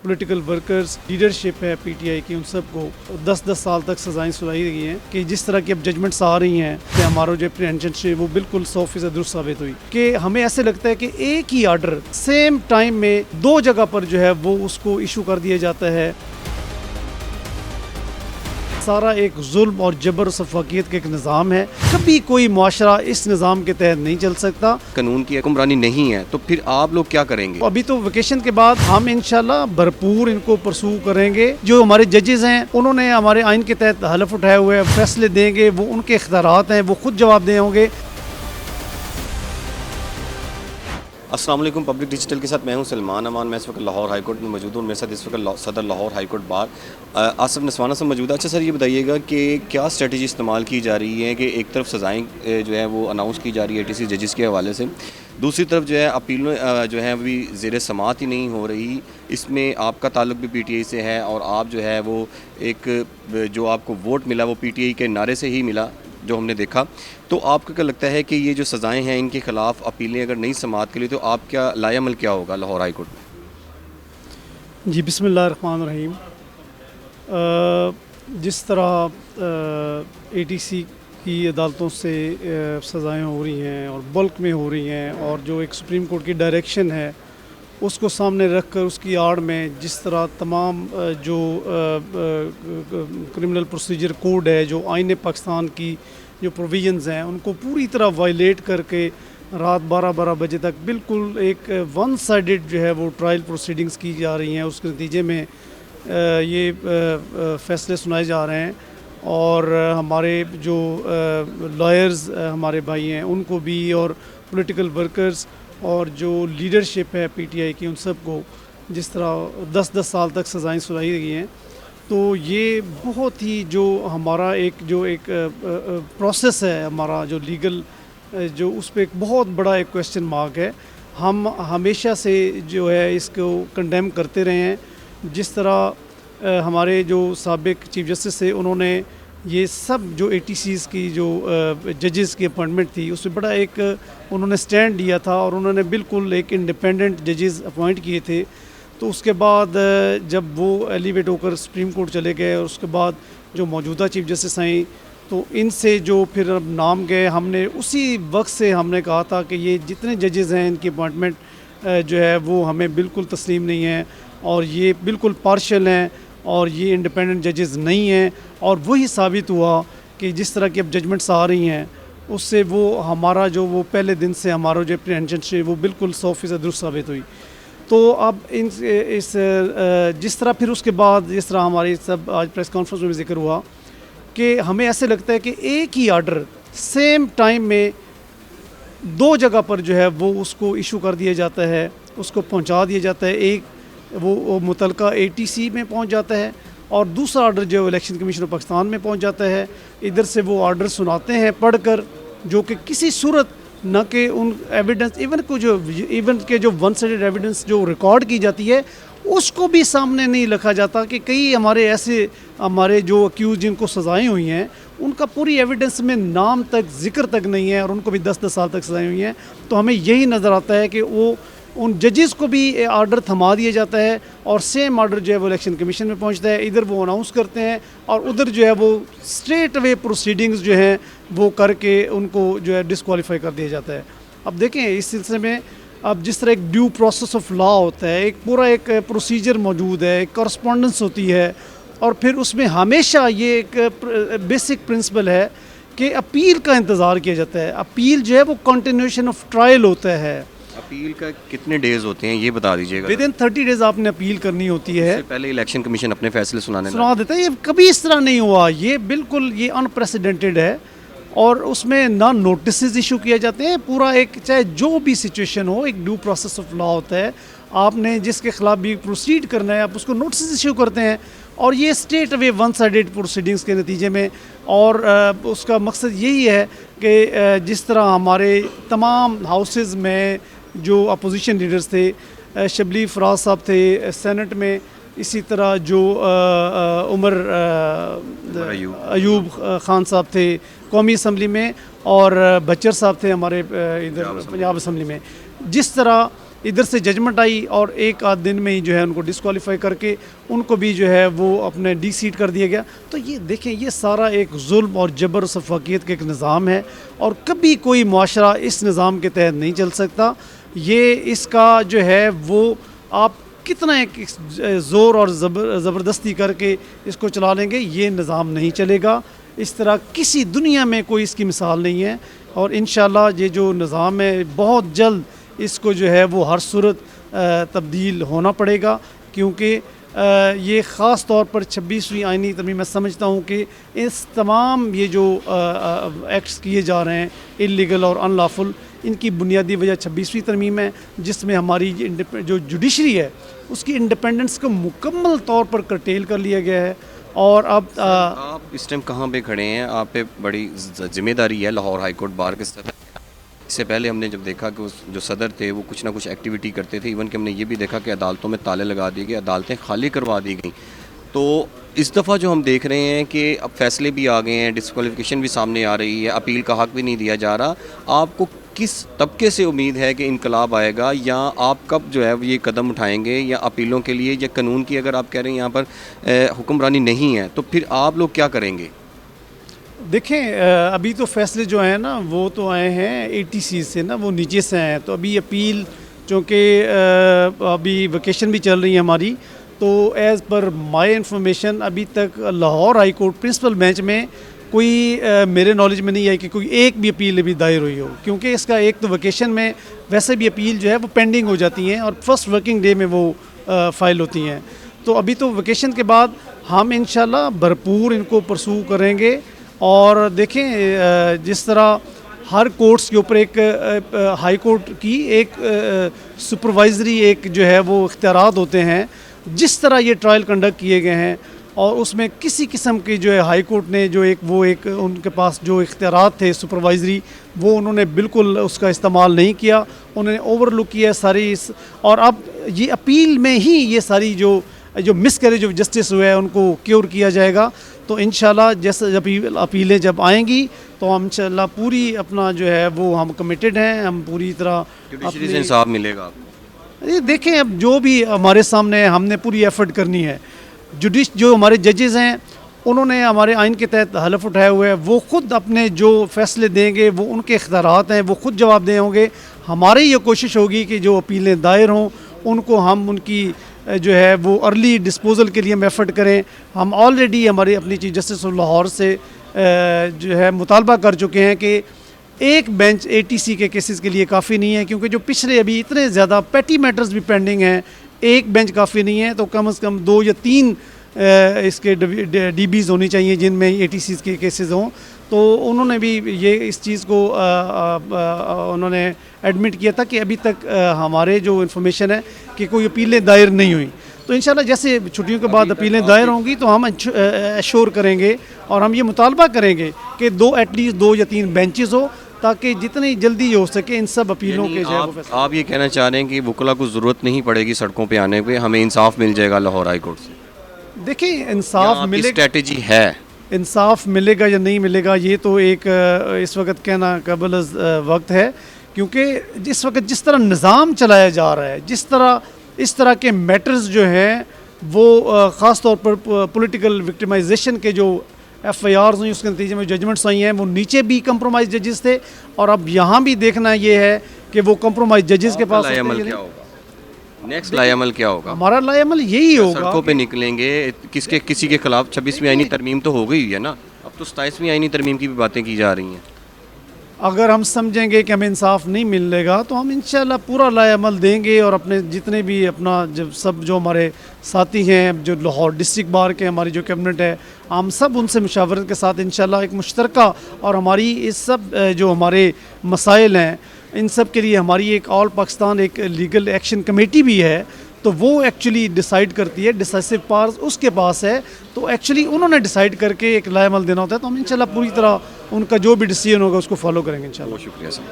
Political workers, leadership है PTI की, उन सबको 10-10 साल तक सजाएं सुनाई गई हैं कि जिस तरह की अब जजमेंट्स आ रही हैं कि हमारा जो अप्रीहेंशन है वो बिल्कुल 100% दुरुस्त साबित हुई कि हमें ऐसे लगता है कि एक ही आर्डर सेम टाइम में दो जगह पर जो है वो उसको इशू कर दिया जाता है। सारा एक जुल्म और जबर सफाकियत का एक निज़ाम है, कभी कोई मुआशरा इस निज़ाम के तहत नहीं चल सकता। कानून की हुक्मरानी नहीं है तो फिर आप लोग क्या करेंगे? अभी तो वेकेशन के बाद हम इंशाल्लाह भरपूर इनको परसू करेंगे। जो हमारे जजेस हैं उन्होंने हमारे आइन के तहत हलफ उठाए हुए फैसले देंगे, वो उनके इख्तियारात हैं, वो खुद जवाब दे होंगे। अस्सलाम वालेकुम। पब्लिक डिजिटल के साथ मैं हूं सलमान अमान। मैं इस वक्त लाहौर हाई कोर्ट में मौजूद हूं। मेरे साथ इस वक्त सदर Lahore high court bar Asif नसवाना से मौजूद है। अच्छा सर, ये बताइएगा कि क्या स्ट्रेटजी इस्तेमाल की जा रही है कि एक तरफ सज़ाएँ जो है वो अनाउंस की जा रही है ATC जजेस के हवाले से, दूसरी तरफ जो है अपील जो है अभी ज़ेर समात ही नहीं हो रही। इसमें आपका ताल्लुक भी PTI से है और आप जो है वो एक जो आपको वोट मिला वो PTI के नारे से ही मिला जो हमने देखा। तो आपको क्या लगता है कि ये जो सज़ाएं हैं इनके ख़िलाफ़ अपीलें अगर नहीं समात के लिए तो आप क्या लायामल क्या होगा लाहौर हाई कोर्ट में? जी बिस्मिल्लाहिर्रहमानिर्रहीम। जिस तरह ATC की अदालतों से सज़ाएं हो रही हैं और बल्क में हो रही हैं और जो एक सुप्रीम कोर्ट की डायरेक्शन है उसको सामने रख कर उसकी आड़ में जिस तरह तमाम जो क्रिमिनल प्रोसीजर कोड है, जो आईन पाकिस्तान की जो प्रोविजंस हैं उनको पूरी तरह वायलेट करके रात 12-12 बजे तक बिल्कुल एक वन साइडेड जो है वो ट्रायल प्रोसीडिंग्स की जा रही हैं, उसके नतीजे में ये फ़ैसले सुनाए जा रहे हैं। और हमारे जो लॉयर्स हमारे भाई हैं उनको भी और पॉलिटिकल वर्कर्स और जो लीडरशिप है PTI की, उन सबको जिस तरह 10-10 साल तक सजाएं सुनाई गई हैं, तो ये बहुत ही जो हमारा एक प्रोसेस है, हमारा जो लीगल जो उस पर एक बहुत बड़ा एक क्वेश्चन मार्क है। हम हमेशा से जो है इसको कंडेम करते रहे हैं। जिस तरह हमारे जो साबिक चीफ जस्टिस थे उन्होंने ये सब जो ATCs की जो जजेस की अपॉइंटमेंट थी उसमें बड़ा एक उन्होंने स्टैंड लिया था और उन्होंने बिल्कुल एक इंडिपेंडेंट जजेस अपॉइंट किए थे। तो उसके बाद जब वो एलिवेट होकर सुप्रीम कोर्ट चले गए और उसके बाद जो मौजूदा चीफ जस्टिस आई तो इनसे जो फिर अब नाम गए, हमने उसी वक्त से हमने कहा था कि ये जितने जजेस हैं इनकी अपॉइंटमेंट जो है वो हमें बिल्कुल तस्लीम नहीं है और ये बिल्कुल पार्शल हैं और ये इंडिपेंडेंट जजेस नहीं हैं। और वही साबित हुआ कि जिस तरह की अब जजमेंट्स आ रही हैं उससे वो हमारा जो वो पहले दिन से हमारा जो अप्रीहेंशन है वो बिल्कुल 100% दुरुस्त साबित हुई। तो अब इस जिस तरह फिर उसके बाद जिस तरह हमारी सब आज प्रेस कॉन्फ्रेंस में भी जिक्र हुआ कि हमें ऐसे लगता है कि एक ही आर्डर सेम टाइम में दो जगह पर जो है वो उसको इशू कर दिया जाता है, उसको पहुंचा दिया जाता है। एक वो मुतलका ATC में पहुंच जाता है और दूसरा आर्डर जो इलेक्शन कमीशन ऑफ पाकिस्तान में पहुंच जाता है। इधर से वो आर्डर सुनाते हैं पढ़कर, जो कि किसी सूरत न कि उन एविडेंस इवन के जो वन साइडेड एविडेंस जो रिकॉर्ड की जाती है उसको भी सामने नहीं रखा जाता कि कई हमारे ऐसे हमारे जो अक्यूज जिनको सज़ाएं हुई हैं उनका पूरी एविडेंस में नाम तक जिक्र तक नहीं है और उनको भी 10-10 साल तक सज़ाएं हुई हैं। तो हमें यही नज़र आता है कि वो उन जजेस को भी आर्डर थमा दिया जाता है और सेम आर्डर जो है वो इलेक्शन कमीशन में पहुंचता है। इधर वो अनाउंस करते हैं और उधर जो है वो स्ट्रेट अवे प्रोसीडिंग्स जो हैं वो करके उनको जो है डिस्क्वालीफाई कर दिया जाता है। अब देखें इस सिलसिले में अब जिस तरह एक ड्यू प्रोसेस ऑफ लॉ होता है, एक पूरा एक प्रोसीजर मौजूद है, एक कॉरस्पॉन्डेंस होती है और फिर उसमें हमेशा ये एक बेसिक प्रिंसिपल है कि अपील का इंतज़ार किया जाता है। अपील जो है वो कंटिन्यूशन ऑफ ट्रायल होता है। अपील का कितने डेज होते हैं ये बता दीजिएगा? विद इन 30 डेज आपने अपील करनी होती है। पहले इलेक्शन कमीशन अपने फैसले सुना देता है। ये कभी इस तरह नहीं हुआ, ये बिल्कुल ये अनप्रेसिडेंटेड है और उसमें ना नोटिस इशू किए जाते हैं। पूरा एक चाहे जो भी सिचुएशन हो एक ड्यू प्रोसेस ऑफ लॉ होता है। आपने जिसके खिलाफ भी प्रोसीड करना है आप उसको नोटिस इशू करते हैं और ये state away one sided proceedings के नतीजे में और उसका मकसद यही है कि जिस तरह हमारे तमाम हाउसेस में जो अपोजिशन लीडर्स थे, शबली फराज साहब थे सेनेट में, इसी तरह जो उमर अयूब ख़ान साहब थे कौमी असम्बली में और बच्चर साहब थे हमारे इधर पंजाब असम्बली में। जिस तरह इधर से जजमेंट आई और एक आध दिन में ही जो है उनको डिस्क्वालीफाई करके उनको भी जो है वो अपने डी सीट कर दिया गया। तो ये देखें, ये सारा एक जुल्म और जबर और सफाकियत का एक निज़ाम है और कभी कोई मुआशरा इस निज़ाम के तहत नहीं चल सकता। ये इसका जो है वो आप कितना एक ज़ोर और ज़बरदस्ती करके इसको चला लेंगे, ये निज़ाम नहीं चलेगा। इस तरह किसी दुनिया में कोई इसकी मिसाल नहीं है और इंशाल्लाह ये जो निज़ाम है बहुत जल्द इसको जो है वो हर सूरत तब्दील होना पड़ेगा, क्योंकि ये ख़ास तौर पर 26वीं आइनी तरमीम मैं समझता हूँ कि इस तमाम ये जो एक्ट्स किए जा रहे हैं इल्लीगल और अनलॉफुल, इनकी बुनियादी वजह 26वीं तरमीम है, जिसमें हमारी जो जुडिशरी है उसकी इंडिपेंडेंस को मुकम्मल तौर पर कर्टेल कर लिया गया है। और अब आप इस टाइम कहाँ पे खड़े हैं? आप पे बड़ी जिम्मेदारी है लाहौर हाई कोर्ट बार के सदर। इससे पहले हमने जब देखा कि उस जो सदर थे वो कुछ ना कुछ एक्टिविटी करते थे, इवन कि हमने ये भी देखा कि अदालतों में ताले लगा दिए गए, अदालतें खाली करवा दी गई। तो इस दफ़ा जो हम देख रहे हैं कि अब फैसले भी आ गए हैं, डिस्क्वालिफिकेशन भी सामने आ रही है, अपील का हक़ भी नहीं दिया जा रहा। आपको किस तबके से उम्मीद है कि इनकलाब आएगा, या आप कब जो है ये कदम उठाएंगे, या अपीलों के लिए, या कानून की अगर आप कह रहे हैं यहाँ पर हुक्मरानी नहीं है तो फिर आप लोग क्या करेंगे? देखें, अभी तो फैसले जो हैं ना वो तो आए हैं ATC से ना, वो नीचे से हैं। तो अभी अपील चूँकि अभी वेकेशन भी चल रही है हमारी, तो एज़ पर माई इंफॉर्मेशन अभी तक Lahore high court principal bench में कोई मेरे नॉलेज में नहीं आई कि कोई एक भी अपील अभी दायर हुई हो, क्योंकि इसका एक तो वेकेशन में वैसे भी अपील जो है वो पेंडिंग हो जाती हैं और फर्स्ट वर्किंग डे में वो फ़ाइल होती हैं। तो अभी तो वेकेशन के बाद हम इंशाल्लाह भरपूर इनको परसू करेंगे। और देखें, जिस तरह हर कोर्ट्स के ऊपर एक हाई कोर्ट की एक सुपरवाइजरी एक जो है वो इख्तियारात होते हैं, जिस तरह ये ट्रायल कंडक्ट किए गए हैं और उसमें किसी किस्म की जो है हाई कोर्ट ने जो एक उनके पास जो इख्तियारात थे सुपरवाइजरी, वो उन्होंने बिल्कुल उसका इस्तेमाल नहीं किया, उन्होंने ओवरलुक किया सारी इस। और अब ये अपील में ही ये सारी जो मिसकैरेज ऑफ जस्टिस हुआ है उनको क्योर किया जाएगा। तो इंशाल्लाह जैसे अपीलें जब आएंगी तो हम इंशाल्लाह पूरी अपना जो है वो हम कमिटेड हैं, हम पूरी तरह जुडिशरी से इंसाफ मिलेगा। ये देखें, अब जो भी हमारे सामने है हमने पूरी एफर्ट करनी है। जो हमारे जजेस हैं उन्होंने हमारे आइन के तहत हलफ उठाए हुए हैं, वो ख़ुद अपने जो फैसले देंगे वो उनके इख्तियारात हैं, वो ख़ुद जवाब दे होंगे। हमारी ये कोशिश होगी कि जो अपीलें दायर हों उनको हम उनकी जो है वो अर्ली डिस्पोजल के लिए हम एफर्ट करें। हम ऑलरेडी हमारी अपनी चीफ जस्टिस ऑफ लाहौर से जो है मुतालबा कर चुके हैं कि एक बेंच ATC के केसेस के लिए काफ़ी नहीं है, क्योंकि जो पिछले अभी इतने ज़्यादा पेटी मैटर्स भी पेंडिंग हैं, एक बेंच काफ़ी नहीं है। तो कम से कम 2 या 3 इसके DBs होनी चाहिए जिनमें ATCs के केसेस हों। तो उन्होंने भी ये इस चीज़ को उन्होंने एडमिट किया था कि अभी तक हमारे जो इन्फॉर्मेशन है कि कोई अपीलें दायर नहीं हुई। तो इंशाल्लाह जैसे छुट्टियों के बाद अपीलें दायर होंगी तो हम एश्योर करेंगे और हम ये मुतालबा करेंगे कि एटलीस्ट 2 या 3 बेंचेस हो, ताकि जितनी जल्दी हो सके इन सब अपीलों के जो आप ये कहना चाह रहे हैं कि वकला को ज़रूरत नहीं पड़ेगी सड़कों पे आने पे, हमें इंसाफ मिल जाएगा लाहौर हाई कोर्ट से? देखिए, इंसाफ मिलेगा, स्ट्रेटजी है, इंसाफ मिलेगा या नहीं मिलेगा ये तो एक इस वक्त कहना काबिल वक्त है, क्योंकि जिस वक्त जिस तरह निज़ाम चलाया जा रहा है, जिस तरह इस तरह के मैटर्स जो हैं वो ख़ास तौर पर पॉलिटिकल विक्टिमाइजेशन के जो FIRs हुई उसके नतीजे में जजमेंट्स आई हैं, वो नीचे भी कंप्रोमाइज जजेस थे और अब यहाँ भी देखना ये है कि वो कंप्रोमाइज जजेस के पास नेक्स्ट लाएअमल क्या होगा? हमारा लाएअमल यही होगा, सड़कों पे निकलेंगे। किसी के खिलाफ 26वीं आईनी तरमीम तो हो गई है ना, अब तो 27वीं आईनी तरमीम की भी बातें की जा रही हैं। अगर हम समझेंगे कि हमें इंसाफ नहीं मिलेगा तो हम इंशाल्लाह पूरा लाएअमल देंगे और अपने जितने भी अपना जो हमारे साथी हैं, जो लाहौर डिस्ट्रिक्ट बार के हमारी जो कैबिनेट है, हम सब उनसे मुशावरत के साथ इंशाल्लाह एक मुश्तरका और हमारी इस सब जो हमारे मसाइल हैं इन सब के लिए हमारी एक ऑल पाकिस्तान एक लीगल एक्शन कमेटी भी है, तो वो एक्चुअली डिसाइड करती है, डिसाइसिव पावर्स उसके पास है। तो एक्चुअली उन्होंने डिसाइड करके एक लाएअमल देना होता है, तो हम इंशाल्लाह पूरी तरह उनका जो भी डिसीजन होगा उसको फॉलो करेंगे इंशाल्लाह। बहुत शुक्रिया सर।